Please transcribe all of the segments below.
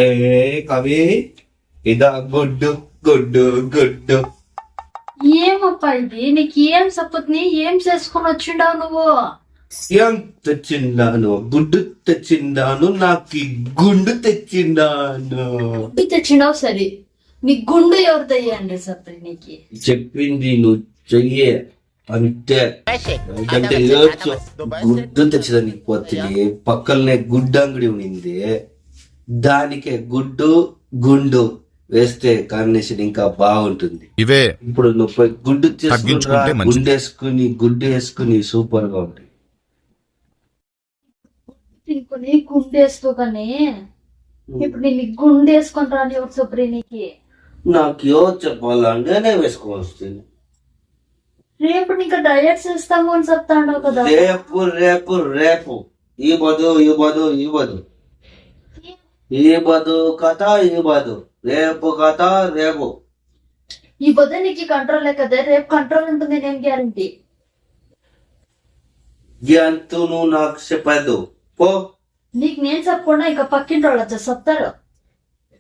ఏ కవి ఇదా గుడ్డు గుడ్డు గుడ్డు. ఏమప్పా ఇది? నీకు ఏం సపోతుని ఏం చేసుకుని వచ్చిండావు నువ్వు? ఏం తెచ్చిండాను? గుడ్డు తెచ్చిండాను, నాకు గుండు తెచ్చిండాను. గుడ్డు తెచ్చిండావు సరే, నీ గుండు ఎవరు తెయ్యండి సప్రి? నీకు చెప్పింది నువ్వు చెయ్యే అంతే. అంటే గుడ్డు తెచ్చడానికి పోతే పక్కనే గుడ్డు అంగడి ఉండింది, దానికే గుడ్డు గుండు వేస్తే కాంబినేషన్ ఇంకా బాగుంటుంది. ఇవే ఇప్పుడు నువ్వు పోయి గుడ్డు తగ్గించుకుంటే మంచిది. గుడ్డు వేసుకుని సూపర్ గా ఉంటుంది. తినుకుని గుండేస్తూ కానీ ఇప్పుడు నేను గుండేసుకొని రాని ఎవరు సప్రి? నీకు నాకు ఎవరు చెప్పాలంటే నేనే వేసుకొని వస్తుంది. రేపు నీకు డైరెక్ట్ చేస్తాము అని చెప్తాండవు కదా. రేపు రేపు రేపు ఈ బదు కథ, ఈ బదు రేపు కథ రేపు. ఈ పొద్దు నీకు కంట్రోల్ కదా, రేపు కంట్రోల్ ఉంటుంది. నేను గ్యారంటీ. ఎంత నువ్వు నాకు చెప్పదు పో. నీకు నేను చెప్పకుండా ఇంకా పక్కింటి వాళ్ళు వచ్చి చెప్తారు.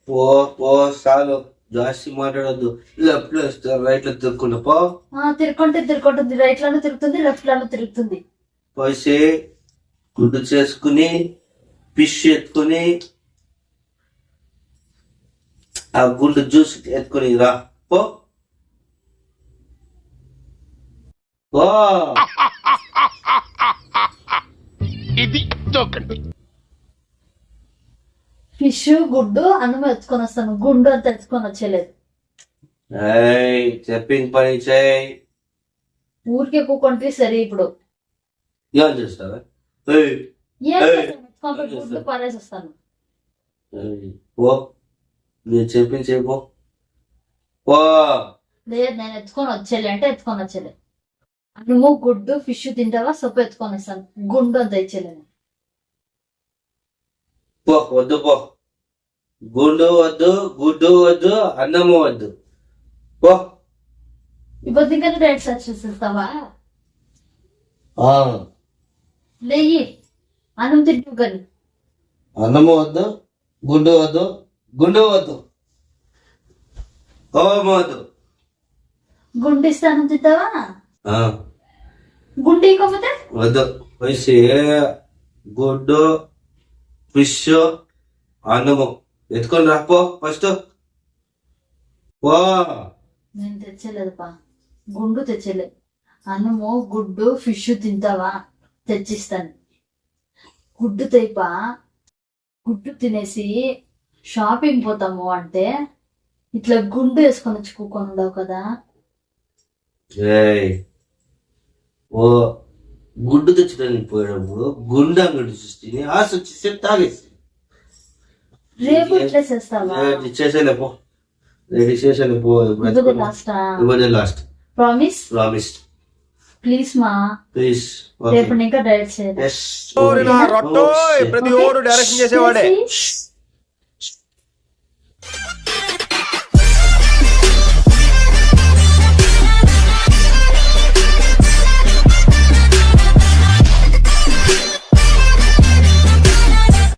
పో పో చాలు, జాస్తి మాట్లాడద్దు. లెఫ్ట్ లో రైట్ లో తిరుక్కుంటా పో. తిరుగుతుంది, రైట్ లోనే తిరుగుతుంది, లెఫ్ట్ లోనే తిరుగుతుంది. పోసి గుడ్డు చేసుకుని ఫిష్ ఎత్తుకుని ఆ గుడ్డు జ్యూస్ ఎత్తుకుని రా పో. ఫిష్ గుడ్డు అన్నం ఎత్తుకొని వస్తాను, గుండు అంత ఎత్తుకొని వచ్చేలేదు. చెప్పింది పని చేయి. ఊరికి ఎక్కువ కొంటే సరే. ఇప్పుడు ఏం చేస్తావా? ఏం చేస్తాను? గుడ్డు పారేసి వస్తాను. పో, నేను చెప్పింది చెప్పు. లేదు, నేను ఎత్తుకొని వచ్చేలే అంటే ఎత్తుకొని వచ్చేలే. నువ్వు గుడ్డు ఫిష్ తింటావా? సొప్పు ఎత్తుకొని వస్తాను, గుండు అంత ఇచ్చేలేను. పో, వద్దు పో. గుండు వద్దు, గుడ్డు వద్దు, అన్నము వద్దు పో. ఇప్పుడు ఇంకా డైరెక్ట్ సర్చ్ చేస్తావా? లేయి, అన్నం తింటావు కానీ. అన్నము వద్దు, గుండు వద్దు, గుండు వద్దు, ఓం వద్దు. గుండు ఇస్తే అన్నం తింటావా? గుండు ఇకపోతే వద్దు. వచ్చి గుడ్డు ఫిష్ అన్నము ఎత్తుకొని రాపో ఫస్ట్. నేను తెచ్చలేదుపా, గుండు తెచ్చలేదు. అన్నము గుడ్డు ఫిష్ తింటావా? తెచ్చిస్తాను. గుడ్డు తెయిపా. గుడ్డు తినేసి షాపింగ్ పోతాము అంటే ఇట్లా గుండు వేసుకొని వచ్చి కూకొని ఉండవు కదా. ఓ గుడ్డు తెచ్చడానికి పోయినప్పుడు గుండు అంగడి చూస్తే ఆశ వచ్చేసి తాగేసి రేపు ఇట్లా చేస్తావా? చేసేలేపో, రెడీ చేసేలేపో. లాస్ట్ ప్రామిస్ ప్రామిస్ ప్లీజ్ మా. ప్లీజ్. రేపు ఇంకా డైరెక్ట్ చేయాలి. ప్రతి ఓడు డైరెక్షన్ చేసేవాడే.